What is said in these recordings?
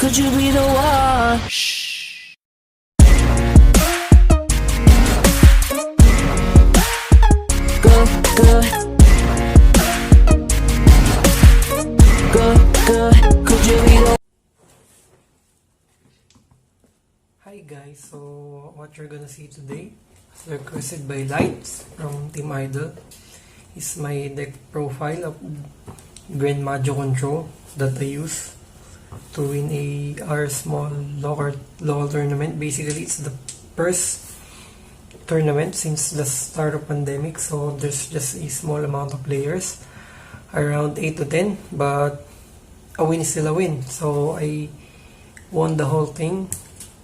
Could you be the one? Shh. Good, good. Good, good. Could you be the Hi guys, so what you're gonna see today, as requested by Lights from Team Idol, is my deck profile of Gren Maju control that I use to win our small local tournament. Basically, it's the first tournament since the start of pandemic, so there's just a small amount of players, around 8 to 10, but a win is still a win. So I won the whole thing.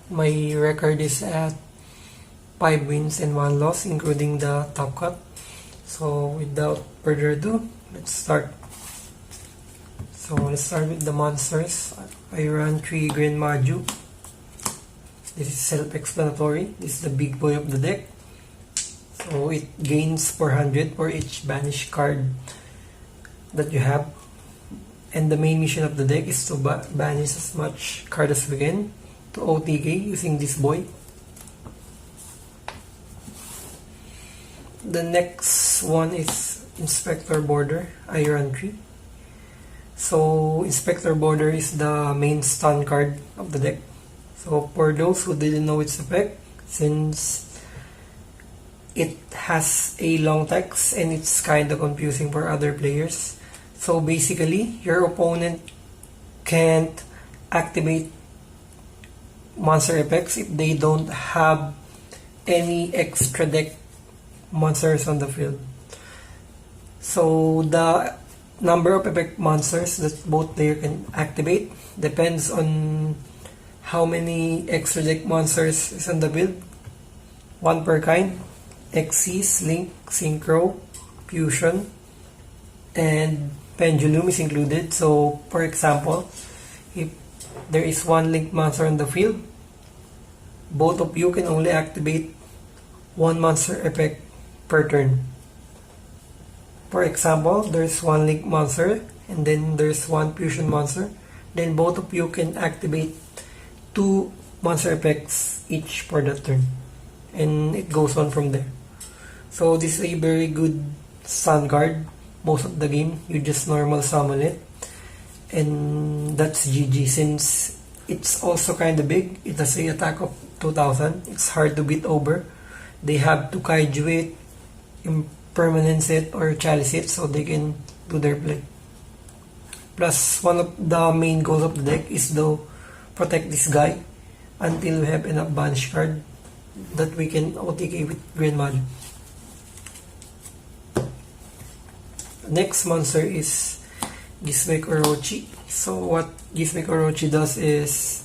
My record is at 5 wins and 1 loss, including the top cut. So without further ado, let's start. So let's start with the monsters. I run 3 Gren Maju. This is self-explanatory. This is the big boy of the deck. So it gains 400 for each banished card that you have. And the main mission of the deck is to banish as much card as we can to OTK using this boy. The next one is Inspector Border. I run 3. So Inspector Border is the main stun card of the deck. So for those who didn't know its effect, since it has a long text and it's kind of confusing for other players. So basically, your opponent can't activate monster effects if they don't have any extra deck monsters on the field. So the number of effect monsters that both players can activate depends on how many extra deck monsters is on the field. 1 per kind. Xyz, Link, Synchro, Fusion, and Pendulum is included. So for example, if there is 1 Link monster on the field, both of you can only activate 1 monster effect per turn. For example, there's 1 Link monster and then there's 1 Fusion monster. Then both of you can activate 2 monster effects each for that turn. And it goes on from there. So this is a very good stun card. Most of the game, you just normal summon it. And that's GG since it's also kind of big. It has an attack of 2000. It's hard to beat over. They have to kaiju it, impermanence it, or chalice it so they can do their play. Plus, one of the main goals of the deck is to protect this guy until we have enough banish card that we can OTK with Gren Maju. Next monster is Gizmek Orochi. So what Gizmek Orochi does is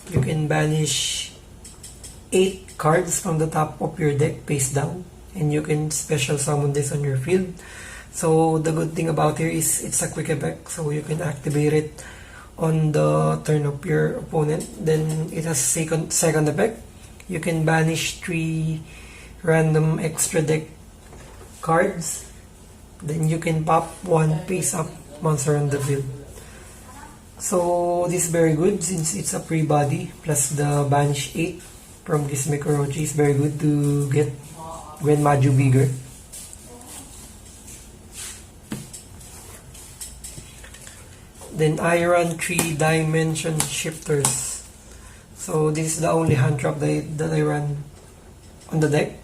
you can banish 8 cards from the top of your deck face down, and you can special summon this on your field. So the good thing about here is it's a quick effect, so you can activate it on the turn of your opponent. Then it has second effect. You can banish 3 random extra deck cards. Then you can pop 1 face up monster on the field. So this is very good since it's a free body, plus the banish 8 from Gizmek Orochi is very good to get Gren Maju bigger. Then I run 3 dimension shifters. So this is the only hand trap that I run on the deck,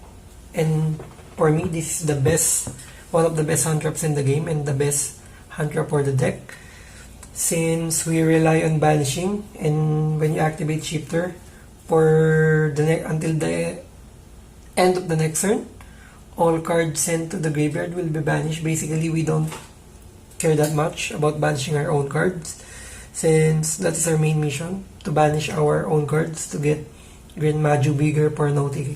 and for me this is the best, one of the best hand traps in the game and the best hand trap for the deck, since we rely on banishing, and when you activate shifter for the until the end of the next turn, all cards sent to the graveyard will be banished. Basically, we don't care that much about banishing our own cards, since that is our main mission, to banish our own cards to get Gren Maju bigger for no OTK.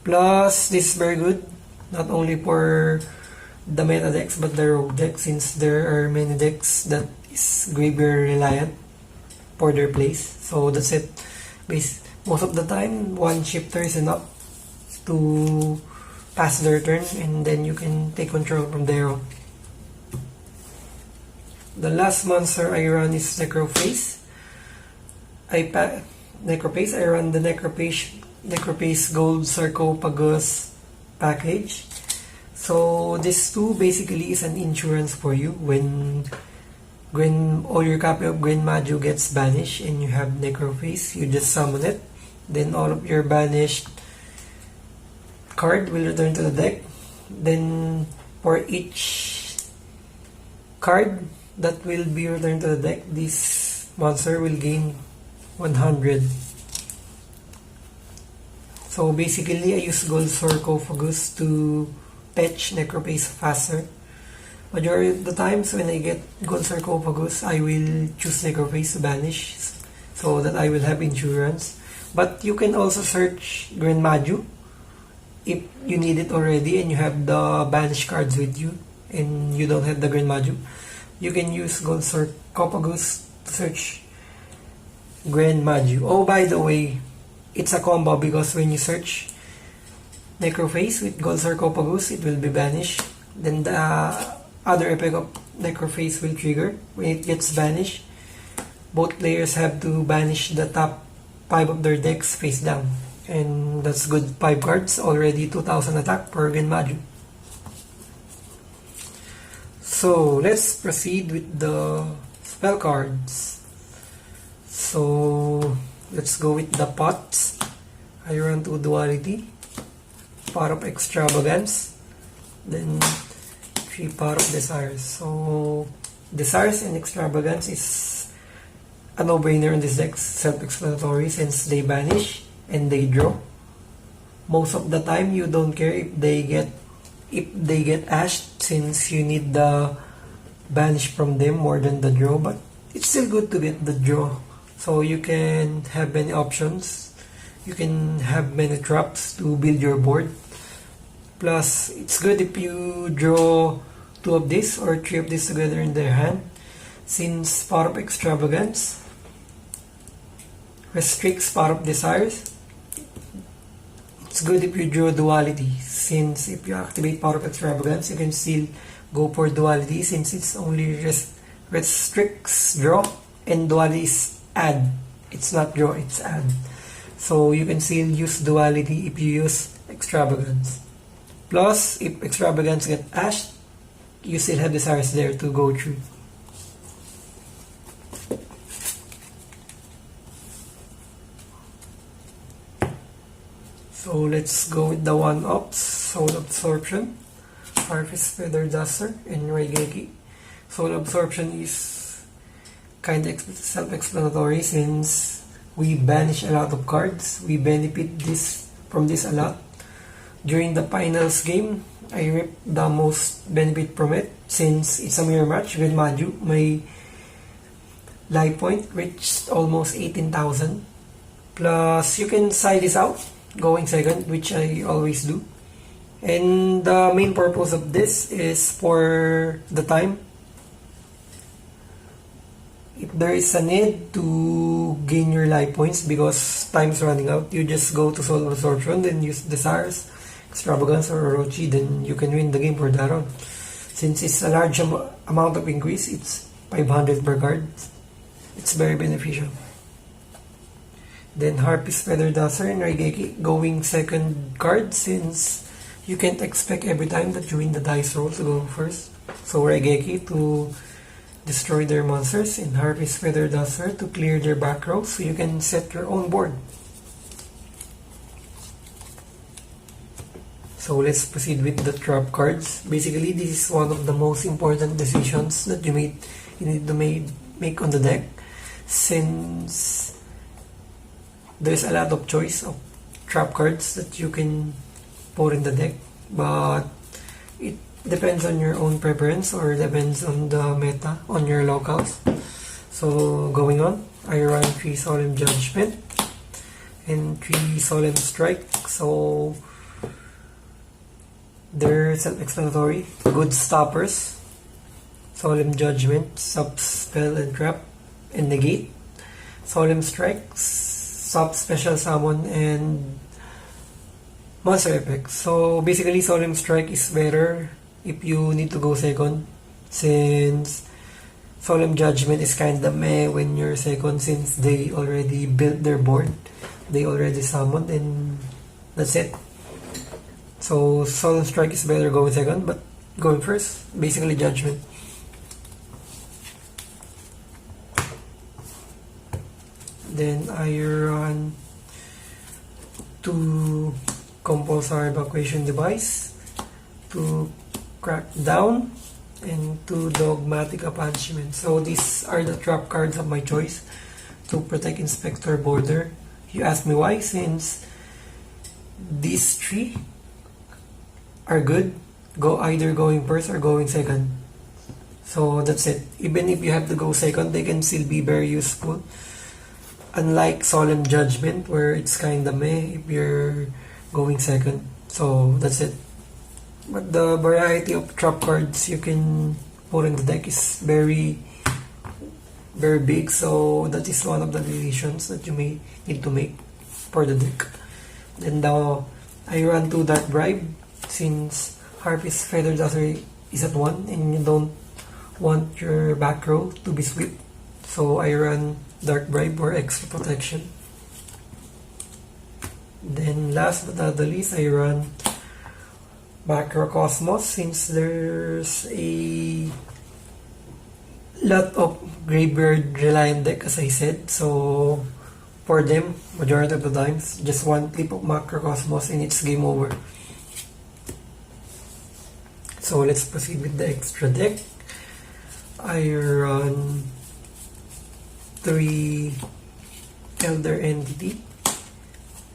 Plus, this is very good not only for the meta decks but the rogue decks, since there are many decks that is graveyard reliant for their plays. So that's it. Most of the time, 1 shifter is enough to pass their turn, and then you can take control from there on. The last monster I run is Necroface. Necropace. I run the Necropace Gold Sarcophagus package. So this too basically is an insurance for you when all your copy of Gren Maju gets banished and you have Necropace, you just summon it. Then all of your banished card will return to the deck. Then for each card that will be returned to the deck, this monster will gain 100. So basically, I use Gold Sarcophagus to fetch Necropace faster. Majority of the times when I get Gold Sarcophagus, I will choose Necropace to banish so that I will have insurance. But you can also search Gren Maju if you need it already and you have the banished cards with you and you don't have the Gren Maju. You can use Gold Sarcophagus to search Gren Maju. Oh, by the way, it's a combo because when you search Necropace with Gold Sarcophagus, it will be banished. Then the other effect of Necropace will trigger. When it gets banished, both players have to banish the top 5 of their decks face down. And that's good 5 cards, already 2000 attack per Gren Maju. So let's proceed with the spell cards. So let's go with the pots. I run 2 Duality, Pot of Extravagance, then 3 Pot of Desires. So Desires and Extravagance is a no-brainer in this deck, self-explanatory since they banish and they draw. Most of the time you don't care if they get ashed since you need the banish from them more than the draw, but it's still good to get the draw. So you can have many options. You can have many traps to build your board. Plus, it's good if you draw 2 of this or 3 of this together in their hand, since Pot of Extravagance restricts Pot of Desires. It's good if you draw Duality, since if you activate Pot of Extravagance, you can still go for Duality since it's only restricts draw, and Duality is add. It's not draw, it's add. So you can still use Duality if you use Extravagance. Plus, if Extravagance get ashed, you still have Desires there to go through. So let's go with the 1-ups, Soul Absorption, Harvest Feather Duster, and Raigeki. Soul Absorption is kind of self-explanatory since we banish a lot of cards. We benefit from this a lot. During the finals game, I reaped the most benefit from it since it's a mirror match with Maju. My life point reached almost 18,000. Plus, you can side this out going second, which I always do. And the main purpose of this is for the time. If there is a need to gain your life points because time's running out, you just go to Soul Absorption, then use Desires, Extravagance, or Orochi, then you can win the game for that round. Since it's a large amount of increase, it's 500 per card. It's very beneficial. Then Harpist Feather Duster and Raigeki going second card since you can't expect every time that you win the dice roll to go first. So Raigeki to destroy their monsters and Harpist Feather Duster to clear their back row so you can set your own board. So let's proceed with the trap cards. Basically, this is one of the most important decisions that you need to make on the deck since there's a lot of choice of trap cards that you can put in the deck, but it depends on your own preference or depends on the meta on your locals. So going on, I run 3 Solemn Judgment and 3 Solemn Strike. So they're self-explanatory. Good stoppers: Solemn Judgment, Sub Spell and Trap and Negate. Solemn Strikes, Sub Special Summon and Monster Effect. So basically, Solemn Strike is better if you need to go second since Solemn Judgment is kinda meh when you're second since they already built their board. They already summoned and that's it. So Solemn Strike is better going second, but going first, basically Judgment. Then I run 2 Compulsory Evacuation Device, 2 Crackdown, and 2 Dogmatic Punishment. So these are the trap cards of my choice to protect Inspector Border. You ask me why, since these 3 are good, either going first or going second. So that's it. Even if you have to go second, they can still be very useful. Unlike Solemn Judgment, where it's kinda meh if you're going second. So that's it. But the variety of trap cards you can put in the deck is very big, so that is one of the decisions that you may need to make for the deck. Then I run 2 Dark Bribe, since Harpy's Feather Duster is at 1 and you don't want your back row to be swept. So I run Dark Bribe for extra protection. Then last but not the least, I run Macrocosmos, since there's a lot of graveyard reliant deck, as I said. So for them, majority of the times, just one clip of Macrocosmos and it's game over. So let's proceed with the extra deck. I run 3 Elder Entity.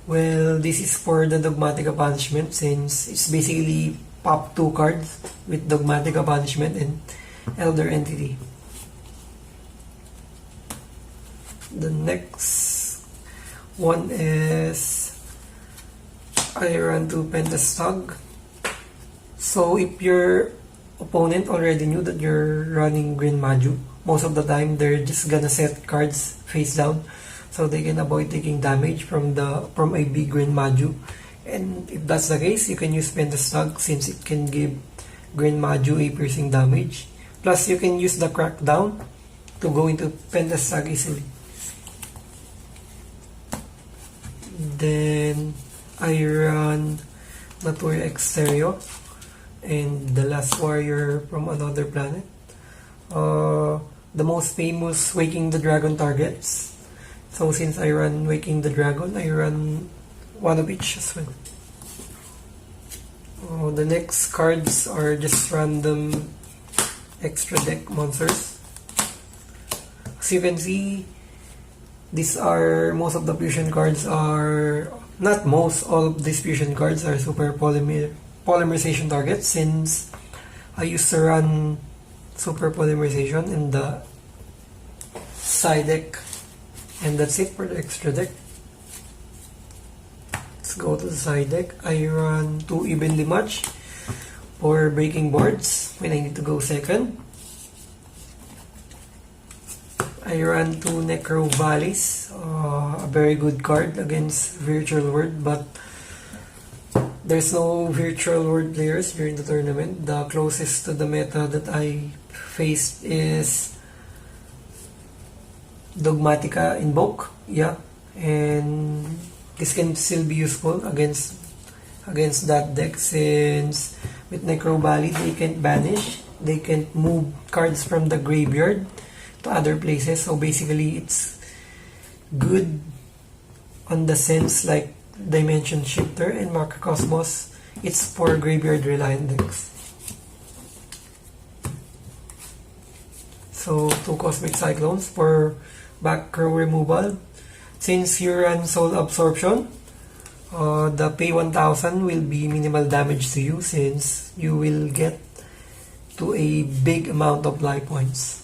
Well, this is for the Dogmatic Punishment, since it's basically pop 2 cards with Dogmatic Punishment and Elder Entity. The next one is I run 2 Pentastag. So if your opponent already knew that you're running Green Maju, most of the time they're just gonna set cards face down so they can avoid taking damage from a big Green Maju. And if that's the case, you can use Pentastag, since it can give Green Maju a piercing damage. Plus you can use the Crackdown to go into Pentastag easily. Then I run Natura Exterio and the Last Warrior from Another Planet. The most famous Waking the Dragon targets. So since I run Waking the Dragon, I run 1 of each as well. The next cards are just random extra deck monsters. As you can see, most of the fusion cards are, not most, all of these fusion cards are super polymerization targets, since I used to run super polymerization in the side deck. And that's it for the extra deck. Let's go to the side deck. I run 2 Evenly Match for breaking boards when I need to go second. I run 2 Necro Valleys, a very good card against Virtual World, but there's no Virtual World players during the tournament. The closest to the meta that I faced is Dogmatica Invoke, and this can still be useful against that deck, since with Necro Valley they can't banish, they can't move cards from the graveyard to other places. So basically it's good on the sense like Dimension Shifter and Macrocosmos. It's for graveyard reliant decks. So 2 Cosmic Cyclones for back row removal. Since you run Soul Absorption, the pay 1000 will be minimal damage to you, since you will get to a big amount of life points.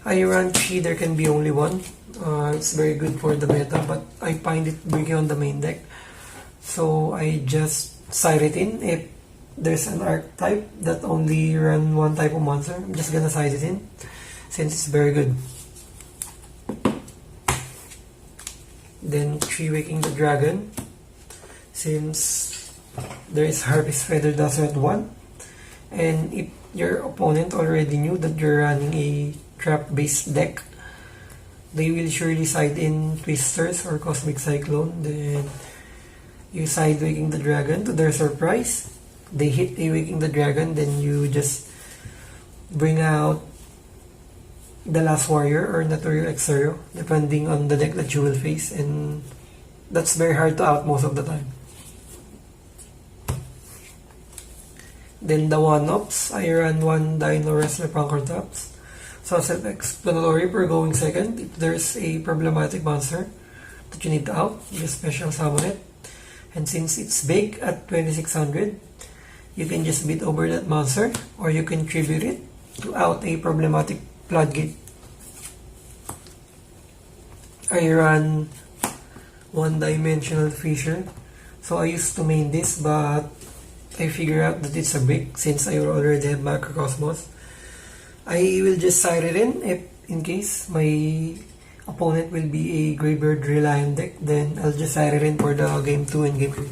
I run 3 There Can Be Only One. It's very good for the meta, but I find it breaking on the main deck. So I just side it in. If there's an archetype that only run 1 type of monster, I'm just gonna side it in, since it's very good. Then 3 Waking the Dragon, since there is Harpy's Feather Duster at 1 And if your opponent already knew that you're running a trap-based deck, they will surely side in Twisters or Cosmic Cyclone. Then you side Waking the Dragon. To their surprise, they hit a Waking the Dragon. Then you just bring out the Last Warrior or Natural Exerio, depending on the deck that you will face. And that's very hard to out most of the time. Then the 1-ups, I run 1 Dino Wrestler Punker Taps. So self-explanatory, we're going second. If there's a problematic monster that you need to out, you just special summon it. And since it's big at 2600, you can just beat over that monster, or you can tribute it to out a problematic Floodgate. I run 1-dimensional Fisher. So I used to main this, but I figure out that it's a brick since I already have Macrocosmos. I will just side it if in case my opponent will be a Graveyard Reliant deck, then I'll just side it in for the game 2 and game 3.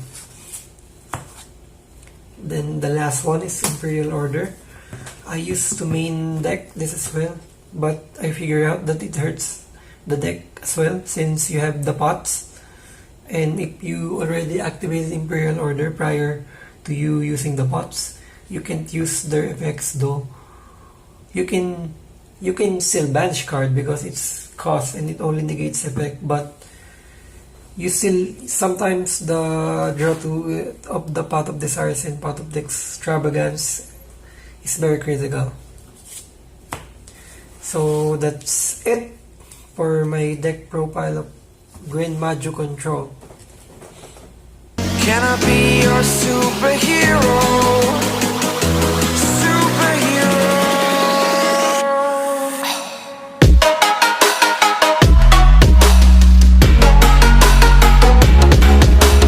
Then the last one is Imperial Order. I used to main deck this as well, but I figure out that it hurts the deck as well since you have the pots. And if you already activated Imperial Order prior to you using the pots, you can't use their effects though. You can still banish card because it's cost and it only negates effect, but you still sometimes the draw to of the Pot of Desires and Pot of the Extravagance is very critical. So that's it for my deck profile of Gren Maju Control. Can I be your superhero?